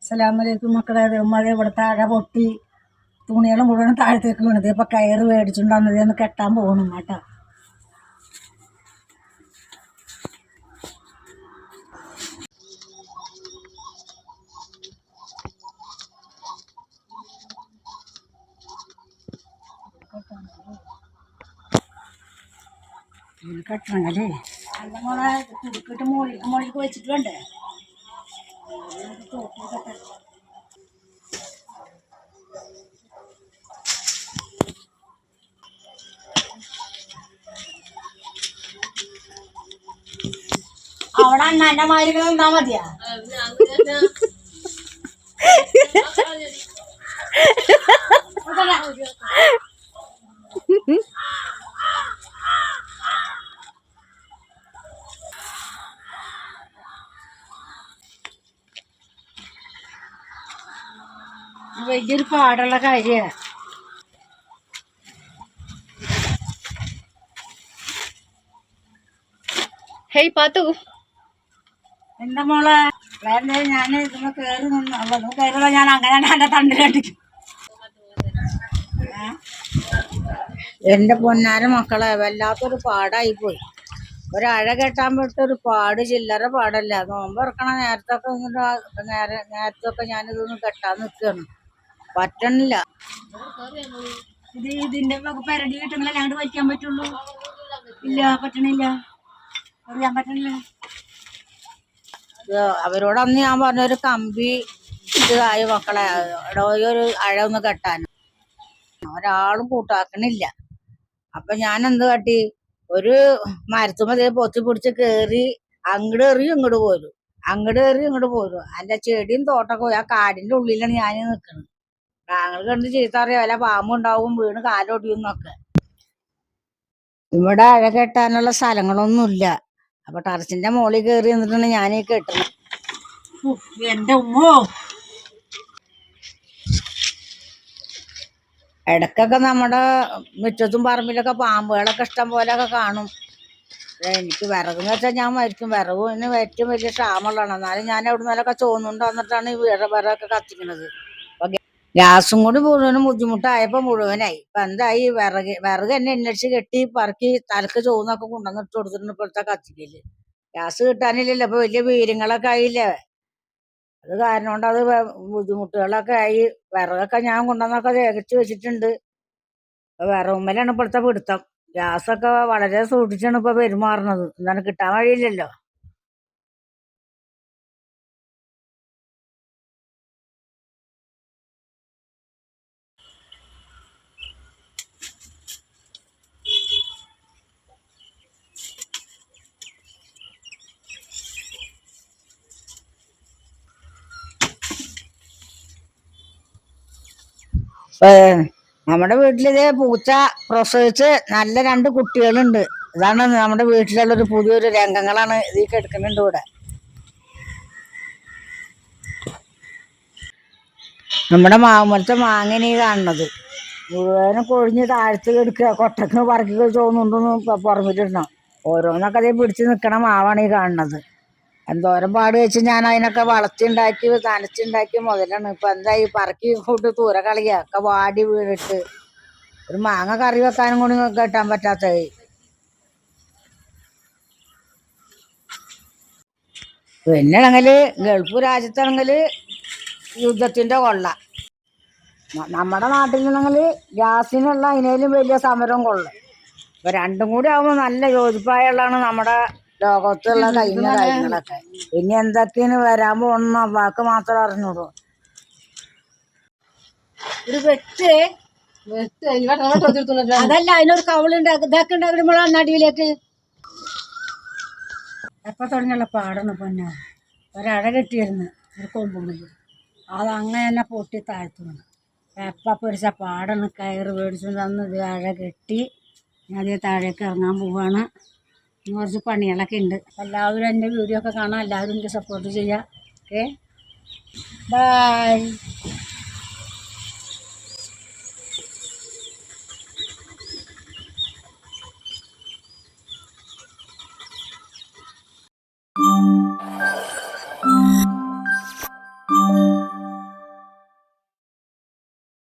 അസ്സലാമലൈക്കും മക്കളെ. മഴ ഇവിടെ താഴെ പൊട്ടി തുണികൾ മുഴുവൻ താഴത്തേക്ക് വീണത്. ഇപ്പം കയറ് മേടിച്ചുകൊണ്ടാകുന്നത് ഒന്ന് കെട്ടാൻ പോകണം കേട്ടോ. കെട്ടണല്ലേ നല്ല മോളെ കുടുക്കിട്ട് മോളിലേക്ക് വെച്ചിട്ട് വേണ്ടേ. അവിടെ അണ്ണാന്റെ മാതിരി നിന്നാ മതിയാ. വലിയൊരു പാടുള്ള കാര്യമാണ്. ഹേയ് പാത്തു, എന്താ മോളെ ഞാൻ ഇതിന് കയറി നിന്നു കയറുള്ള ഞാൻ അങ്ങനെ എന്റെ തണ്ടിലടിക്കും. എന്റെ പൊന്നാര മക്കളെ വല്ലാത്തൊരു പാടായി പോയി. ഒരഴ കെട്ടാൻ വിട്ടൊരു പാട് ചില്ലറ പാടല്ല. നോമ്പ് ഇറക്കണ നേരത്തൊക്കെ ഞാനിതൊന്ന് കെട്ടാൻ നിൽക്കുകയാണ്. പറ്റണില്ല. ഇതിന്റെ പെരടി കിട്ടുന്നില്ല. ഞങ്ങോട്ട് വലിക്കാൻ പറ്റുള്ളൂ. ഇല്ല, പറ്റണില്ല, അറിയാൻ പറ്റണില്ല. അവരോട് അന്ന് ഞാൻ പറഞ്ഞൊരു കമ്പി ഇതായി മക്കളെ ഒരു അഴ ഒന്ന് കെട്ടാൻ ഒരാളും കൂട്ടാക്കണില്ല. അപ്പൊ ഞാൻ എന്ത് കാട്ടി, ഒരു മരത്തുമ്പോ പൊത്തി പിടിച്ച് കേറി അങ്ങോട്ട് എറിയും ഇങ്ങോട്ട് പോരും, അങ്ങോട്ട് എറിയും ഇങ്ങോട്ട് പോരും. അതിന്റെ ചെടിയും തോട്ടൊക്കെ പോയി ആ കാടിന്റെ ഉള്ളിലാണ് ഞാൻ നിൽക്കുന്നത്. ഞങ്ങൾ കണ്ട് ചീത്ത അറിയാം, വല്ല പാമ്പുണ്ടാവും, വീണ് കാലൊടിയുന്നൊക്കെ. ഇവിടെ അഴ കെട്ടാനുള്ള സ്ഥലങ്ങളൊന്നുമില്ല. അപ്പൊ ടെറസിന്റെ മുകളിൽ കയറി നിന്നിട്ടാണ് ഞാൻ ഈ കെട്ടുന്നത്. എന്റെ ഉമ്മോ, ഇടക്കൊക്കെ നമ്മുടെ മുറ്റത്തും പറമ്പിലൊക്കെ പാമ്പുകളൊക്കെ ഇഷ്ടം പോലെയൊക്കെ കാണും. എനിക്ക് വിറകെന്ന് വെച്ചാൽ ഞാൻ മരിക്കും. വിറകിന് ഏറ്റവും വലിയ ക്ഷാമമുള്ളതാണ്. എന്നാലും ഞാൻ എവിടെ നിന്നൊക്കെ ചോന്നുകൊണ്ട് വന്നിട്ടാണ് ഈ വിറകൊക്കെ കത്തിക്കുന്നത്. അപ്പൊ ഗ്യാസും കൂടി മുഴുവനും ബുദ്ധിമുട്ടായപ്പോ മുഴുവനായി. ഇപ്പൊ എന്തായി, വിറക് എന്നെ അന്വേഷിച്ച് കെട്ടി പറക്കി തലക്ക് ചോന്നൊക്കെ കൊണ്ടുവന്നിട്ട് കൊടുത്തിട്ടുണ്ട്. ഇപ്പോഴത്തെ കത്തിക്കല് ഗ്യാസ് കിട്ടാനില്ലല്ലോ. ഇപ്പൊ വലിയ വീര്യങ്ങളൊക്കെ ആയില്ലേ. അത് കാരണം കൊണ്ട് അത് ബുദ്ധിമുട്ടുകളൊക്കെ ആയി. വിറകൊക്കെ ഞാൻ കൊണ്ടുവന്നൊക്കെ ശേഖരിച്ച് വെച്ചിട്ടുണ്ട്. വിറകുമ്മലാണ് ഇപ്പോഴത്തെ പിടുത്തം. ഗ്യാസൊക്കെ വളരെ സൂക്ഷിച്ചാണ് ഇപ്പൊ പെരുമാറുന്നത്. എന്താണ്, കിട്ടാൻ വഴിയില്ലല്ലോ. നമ്മുടെ വീട്ടിലിതേ പൂച്ച പ്രസവിച്ച് നല്ല 2 കുട്ടികളുണ്ട്. ഇതാണ് നമ്മുടെ വീട്ടിലുള്ളൊരു പുതിയൊരു രംഗങ്ങളാണ് ഇതിൽ കിടക്കുന്നുണ്ട്. ഇവിടെ നമ്മുടെ മാവുമലത്തെ മാങ്ങനീ കാണുന്നത് മുഴുവനും കൊഴിഞ്ഞ് താഴ്ത്ത് കിടക്കുക. കൊട്ടക്ക് പറക്കി ചോന്നുകൊണ്ടൊന്ന് പുറമിട്ടിടണം. ഓരോന്നൊക്കെ അതേ പിടിച്ച് നിൽക്കണ മാവാണ് ഈ കാണുന്നത്. എന്തോരം പാട് വെച്ച് ഞാൻ അതിനൊക്കെ വളർത്തിണ്ടാക്കി നനച്ചുണ്ടാക്കി മുതലാണ്. ഇപ്പൊ എന്തായി, പറക്കി കൂട്ട് തൂര കളിയാ ഒക്കെ വാടി വീണിട്ട് ഒരു മാങ്ങ കറി വെക്കാനും കൂടി കെട്ടാൻ പറ്റാത്തത്. പിന്നെയാണെങ്കില് ഗൾഫ് രാജ്യത്താണെങ്കില് യുദ്ധത്തിന്റെ കൊള്ള. നമ്മുടെ നാട്ടിൽ നിന്നെങ്കില് ഗ്യാസിനുള്ള അതിനേലും വലിയ സമരം കൊള്ളും. ഇപ്പൊ രണ്ടും കൂടി ആവുമ്പോ നല്ല യോജിപ്പായുള്ളതാണ് നമ്മുടെ ലോകത്തുള്ള കഴിഞ്ഞ കാര്യങ്ങളൊക്കെ. ഇനി എന്തൊക്കെയാണ് വരാൻ പോണെന്ന് വാക്ക് മാത്രം അറിഞ്ഞോളൂ. അതല്ല, അതിനൊരു കവളുണ്ട്, ഇതൊക്കെ ഉണ്ടാകുമ്പോൾ നടുവിലേക്ക് എപ്പോ തുടങ്ങിയുള്ള പാടാണ്. പിന്നെ ഒരഴ കെട്ടിയിരുന്നു ഒരു കൊമ്പുമ്പിൽ, അത് അങ്ങനെ തന്നെ പൊട്ടി താഴ്ത്തുന്നു. എപ്പ പിടിച്ച പാടാണ്. കയറ് മേടിച്ചു തന്ന് ഇത് അഴ കെട്ടി ഞാൻ താഴേക്ക് ഇറങ്ങാൻ പോവാണ്. കുറച്ച് പണികളൊക്കെ ഉണ്ട്. എല്ലാവരും എൻ്റെ വീഡിയോ ഒക്കെ കാണാം. എല്ലാവരും എനിക്ക് സപ്പോർട്ട് ചെയ്യാം. Okay, by.